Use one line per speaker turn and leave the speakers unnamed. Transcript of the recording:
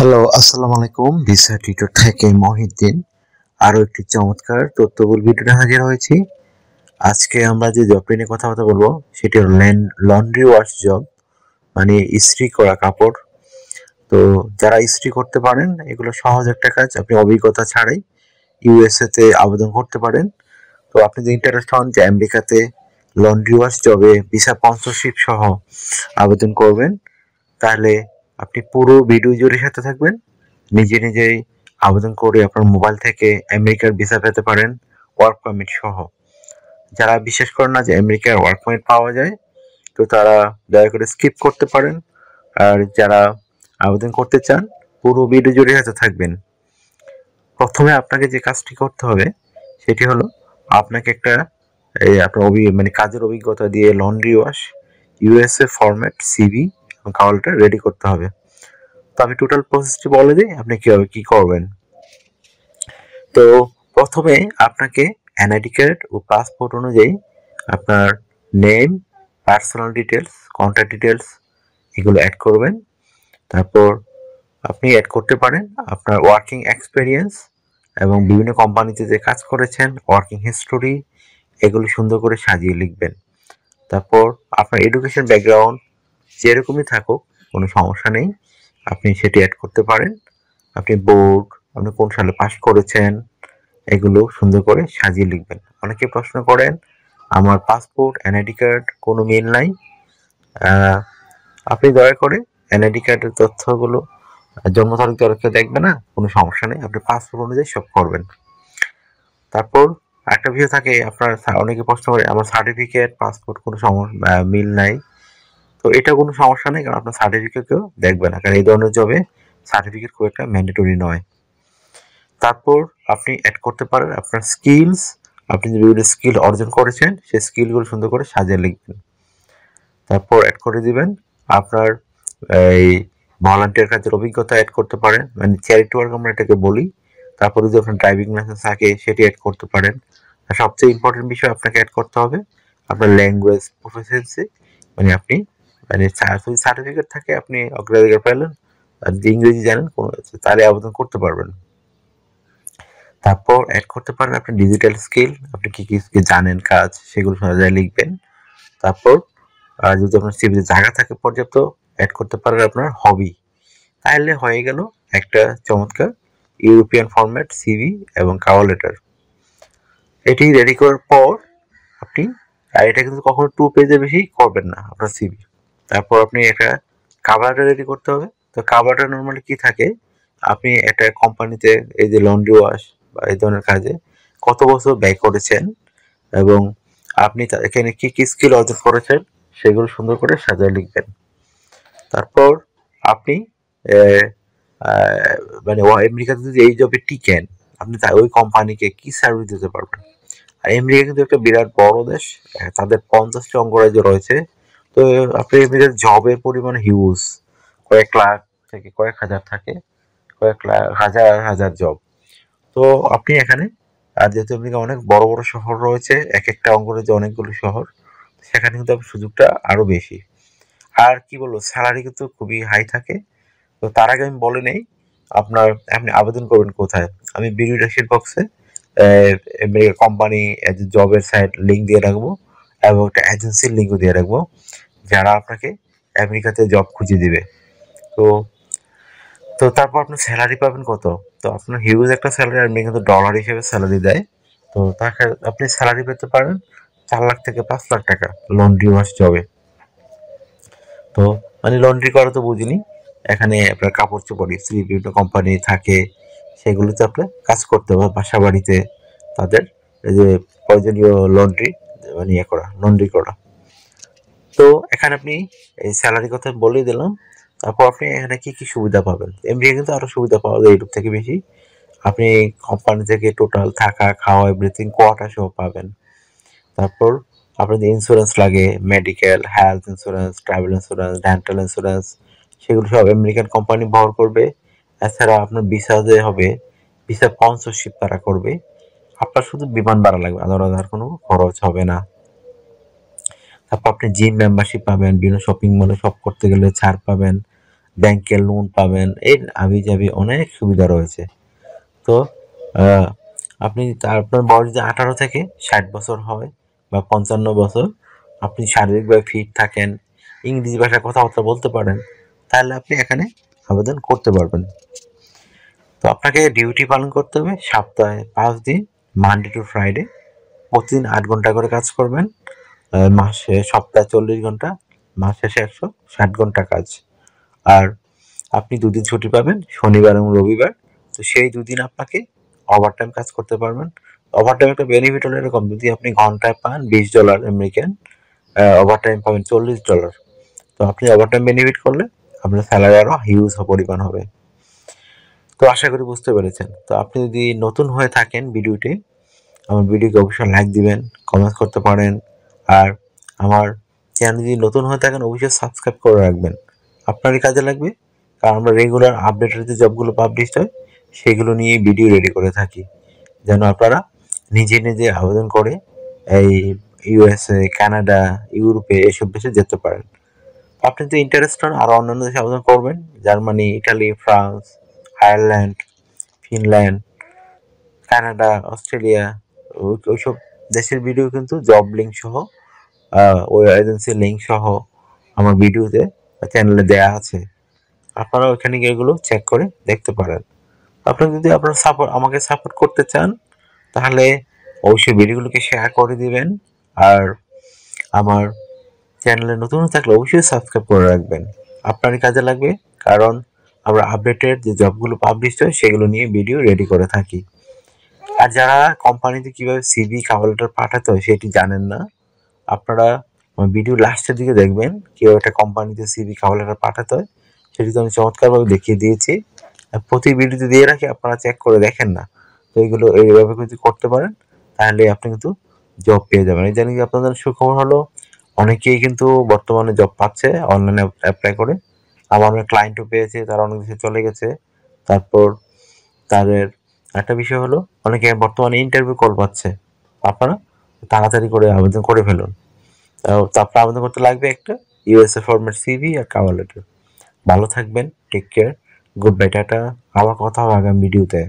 Hello, আসসালামু আলাইকুম। Visa tutor থেকে মহিউদ্দিন আরো একটি চমৎকার তথ্যবহুল ভিডিওতে হাজির হয়েছি। আজকে আমরা যে জবটি নিয়ে কথাবার্তা বলবো সেটি হলো লন্ড্রি ওয়াশ জব, মানে ইস্ত্রি করা কাপড়। তো যারা ইস্ত্রি করতে পারেন, এগুলো সহজ একটা কাজ, আপনি অভিজ্ঞতা ছাড়াই ইউএসএ তে আবেদন করতে পারেন। তো আপনি যদি ইন্টারেস্ট হন যে আমেরিকাতে লন্ড্রি ওয়াশ জবে ভিসা স্পন্সরশিপ সহ আবেদন করবেন, তাহলে আপনি পুরো ভিডিও জুড়ে সাথে থাকবেন। নিজে নিজেই আবেদন করে আপনার মোবাইল থেকে আমেরিকার ভিসা পেতে পারেন, ওয়ার্ক পারমিট সহ। যারা বিশ্বাস করেন না যে আমেরিকার ওয়ার্ক পারমিট পাওয়া যায়, তো তারা দয়া করে স্কিপ করতে পারেন। আর যারা আবেদন করতে চান, পুরো ভিডিও জুড়ে সাথে থাকবেন। প্রথমে আপনাকে যে কাজটি করতে হবে সেটি হলো আপনাকে একটা আপনার কাজের অভিজ্ঞতা দিয়ে laundry wash USA format CV এবং কাওয়ালটা রেডি করতে হবে। তো আমি টোটাল প্রসেসটি বলে দিই, আপনি কিভাবে কি করবেন। তো প্রথমে আপনাকে এনআইডি কার্ড ও পাসপোর্ট অনুযায়ী আপনার name, personal details, contact details এগুলো অ্যাড করবেন। তারপর আপনি অ্যাড করতে পারেন আপনার ওয়ার্কিং এক্সপিরিয়েন্স এবং বিভিন্ন কোম্পানিতে যে কাজ করেছেন, ওয়ার্কিং হিস্টোরি, এগুলো সুন্দর করে সাজিয়ে লিখবেন। তারপর আপনার এডুকেশন ব্যাকগ্রাউন্ড যেরকমই থাকুক কোনো সমস্যা নেই, আপনি সেটি অ্যাড করতে পারেন। আপনি বোর্ড, আপনি কোন সালে পাস করেছেন, এগুলো সুন্দর করে সাজিয়ে লিখবেন। অনেকে প্রশ্ন করেন আমার পাসপোর্ট, এনআইডি কার্ড কোনো মিল নাই। আপনি দয়া করে এনআইডি কার্ডের তথ্যগুলো, জন্ম তারিখ দেখবে না, কোনো সমস্যা নেই, আপনি পাসপোর্ট অনুযায়ী সব করবেন। তারপর একটা বিষয় থাকে, আপনার অনেকে প্রশ্ন করে আমার সার্টিফিকেট, পাসপোর্ট কোনো মিল নাই। তো এটা কোনো সমস্যা নেই, কারণ আপনার সার্টিফিকেটকেও দেখবে না, কারণ এই ধরনের জবে সার্টিফিকেট খুব একটা ম্যান্ডেটরি নয়। তারপর আপনি অ্যাড করতে পারেন আপনার স্কিলস, আপনি যে বিভিন্ন স্কিল অর্জন করেছেন সেই স্কিলগুলো সুন্দর করে সাজিয়ে লিখবেন। তারপর অ্যাড করে দিবেন আপনার এই ভলান্টিয়ার কাজের অভিজ্ঞতা অ্যাড করতে পারেন, মানে চ্যারিটি ওয়ার্ক আমরা এটাকে বলি। তারপর যদি আপনার ড্রাইভিং লাইসেন্স থাকে সেটি অ্যাড করতে পারেন। আর সবচেয়ে ইম্পর্টেন্ট বিষয় আপনাকে অ্যাড করতে হবে আপনার ল্যাঙ্গুয়েজ প্রফিসিয়েন্সি, মানে আপনি মানে যদি সার্টিফিকেট থাকে আপনি অগ্রাধিকার পেলেন, আর যদি ইংরেজি জানেন তাহলে আবেদন করতে পারবেন। তারপর অ্যাড করতে পারেন আপনার ডিজিটাল স্কিল, আপনি কি কি জানেন কাজ, সেগুলো সাজায় লিখবেন। তারপর যদি আপনার সিভিতে জায়গা থাকে পর্যাপ্ত, অ্যাড করতে পারেন আপনার হবি। তাহলে হয়ে গেল একটা চমৎকার ইউরোপিয়ান ফরম্যাট সিভি এবং কাভার লেটার। এটি রেডি করার পর আপনি, আর এটা কিন্তু কখনো 2 পেজের বেশি করবেন না আপনার সিভি। তারপর আপনি একটা কাভারটা রেডি করতে হবে। তো কাভারটা নর্মালি কি থাকে, আপনি একটা কোম্পানিতে এই যে লন্ড্রি ওয়াশ বা এই ধরনের কাজে কত বছর ব্যয় করেছেন এবং আপনি এখানে কি কি স্কিল অর্জন করেছেন সেগুলো সুন্দর করে সাজায় লিখবেন। তারপর আপনি মানে আমেরিকাতে যদি এই জবে টিকেন, আপনি ওই কোম্পানিকে কি সার্ভিস দিতে পারবেন। আর আমেরিকা কিন্তু একটা বিরাট বড় দেশ, তাদের 50টি অঙ্গরাজ্য রয়েছে। তো আপনি আমেরিকার জবের পরিমাণ হিউজ, কয়েক লাখ থেকে কয়েক হাজার থাকে, কয়েক লাখ হাজার হাজার জব। তো আপনি এখানে, আর যেহেতু আমেরিকা অনেক বড় বড় শহর রয়েছে, এক একটা অঙ্গরাজ্যে অনেকগুলো শহর, সেখানে কিন্তু সুযোগটা আরো বেশি। আর কি বলবো, স্যালারি কিন্তু খুবই হাই থাকে। তো তার আগে আমি বলে নেই আপনি আবেদন করবেন কোথায়। আমি ভিডিও ডেসক্রিপশন বক্সে কোম্পানি জবের সাইট লিঙ্ক দিয়ে রাখবো এবং একটা এজেন্সির লিঙ্কও দিয়ে রাখবো, যারা আপনাকে আমেরিকাতে জব খুঁজে দিবে। তো তো তারপর আপনি স্যালারি পাবেন কত। তো আপনার হিউজ একটা স্যালারি, আমেরিকা কিন্তু ডলার হিসেবে স্যালারি দেয়। তো তাকে আপনি স্যালারি পেতে পারেন 4 লাখ থেকে 5 লাখ টাকা লন্ড্রি ওয়াশ জবে। তো মানে লন্ড্রি করা তো বুঝিনি, এখানে আপনার কাপড় চোপড় ইস্ত্রি বিভিন্ন কোম্পানি থাকে, সেগুলোতে আপনার কাজ করতে হবে বাসা বাড়িতে, তাদের এই যে প্রয়োজনীয় লন্ড্রি মানে লন্ড্রি করা। তো এখানে আপনি এই স্যালারি কথা বলেই দিলাম। তারপর আপনি এখানে কি কি সুবিধা পাবেন, আমেরিকা কিন্তু আরো সুবিধা পাওয়া যায় ইউরোপ থেকে বেশি। আপনি কোম্পানি থেকে টোটাল থাকা খাওয়া এভরিথিং কোয়াটা সহ পাবেন। তারপর আপনাদের ইন্স্যুরেন্স লাগে, medical, health insurance, travel insurance, dental insurance, সেগুলো সব আমেরিকান কোম্পানি বহন করবে। এছাড়া আপনার ভিসা যে হবে, ভিসা স্পন্সরশিপ তারা করবে। আপনার শুধু বিমান ভাড়া লাগবে, আলাদা কোনো খরচ হবে না। তারপর আপনি জিম মেম্বারশিপ পাবেন, বিভিন্ন শপিং মলে শপ করতে গেলে ছাড় পাবেন, ব্যাংকের লোন পাবেন, এর আবিজাবি অনেক সুবিধা রয়েছে। তো আপনি আপনার বয়স যদি 18 থেকে 60 বছর হয় বা 55 বছর, আপনি শারীরিকভাবে ফিট থাকেন, ইংরেজি ভাষায় কথাবার্তা বলতে পারেন, তাহলে আপনি এখানে আবেদন করতে পারবেন। তো আপনাকে ডিউটি পালন করতে হবে সপ্তাহে 5 দিন, মানডে টু ফ্রাইডে। প্রতিদিন 8 ঘন্টা করে কাজ করবেন। মাসে সপ্তাহে 40 ঘন্টা, মাস শেষে 160 ঘন্টা কাজ। আর আপনি 2 দিন ছুটি পাবেন, শনিবার এবং রবিবার। তো সেই 2 দিন আপনাকে ওভারটাইম কাজ করতে পারবেন। ওভারটাইম একটা বেনিফিট হলো এরকম, যদি আপনি ঘন্টায় পান $20 আমেরিকান, ওভারটাইম পাবেন $40। তো আপনি ওভারটাইম বেনিফিট করলে আপনার স্যালারি আরও হিউজ পরিমাণ হবে। তো আশা করি বুঝতে পেরেছেন। তো আপনি যদি নতুন হয়ে থাকেন ভিডিওটি, আমার ভিডিওকে অবশ্যই লাইক দিবেন, কমেন্ট করতে পারেন। আর আমার চ্যানেল যদি নতুন হয়ে থাকেন অবশ্যই সাবস্ক্রাইব করে রাখবেন, আপনারই কাজে লাগবে। কারণ আমরা রেগুলার আপডেটের যে জবগুলো পাবলিশ হয় সেগুলো নিয়ে ভিডিও রেডি করে থাকি, যেন আপনারা নিজে নিজে আবেদন করে এই ইউএসএ, কানাডা, ইউরোপে এসব দেশে যেতে পারেন। আপনি যদি ইন্টারেস্ট হন আরও অন্যান্য দেশে আবেদন করবেন, Germany, Italy, France, Ireland, Finland, Canada, Australia, ওইসব দেশের ভিডিও কিন্তু জব লিঙ্ক সহ, ওই এজেন্সির লিঙ্ক সহ আমার ভিডিওতে চ্যানেলে দেয়া আছে। আপনারা ওইখানে গিয়ে এগুলো চেক করে দেখতে পারেন। আপনি যদি আপনার আমাকে সাপোর্ট করতে চান তাহলে অবশ্যই ভিডিওগুলোকে শেয়ার করে দিবেন। আর আমার চ্যানেলে নতুন থাকলে অবশ্যই সাবস্ক্রাইব করে রাখবেন, আপনারই কাজে লাগবে। কারণ আমরা আপডেটেড যে জবগুলো পাবলিশ হয় সেগুলো নিয়ে ভিডিও রেডি করে থাকি। আর যারা কোম্পানিতে কিভাবে সিভি কভার লেটার পাঠাতে হয় সেটি জানেন না, আপনারা ভিডিও লাস্টের দিকে দেখবেন কিভাবে একটা কোম্পানিতে সিভি কভার লেটার পাঠাতে হয়, সেটি তো আমি চমৎকারভাবে দেখিয়ে দিয়েছি। প্রতি ভিডিওতে দিয়ে রাখি, আপনারা চেক করে দেখেন না। তো এইগুলো এইভাবে যদি করতে পারেন তাহলে আপনি কিন্তু জব পেয়ে যাবেন। এই জানি আপনাদের সুখবর হলো, অনেকেই কিন্তু বর্তমানে জব পাচ্ছে অনলাইনে অ্যাপ্লাই করে। আমার অনেক ক্লায়েন্টও পেয়েছে, তারা অনেক দেশে চলে গেছে। তারপর তাদের একটা বিষয় হলো অনেকে বর্তমানে ইন্টারভিউ কল পাচ্ছে। আপনারা তাড়াতাড়ি করে আবেদন করে ফেলুন। তারপর আবেদন করতে লাগবে একটা ইউএসএ ফরম্যাট সিভি আর কভার লেটার। ভালো থাকবেন, টেক কেয়ার, গুড বাই, টাটা। আবার কথা হবে আগামী ভিডিওতে।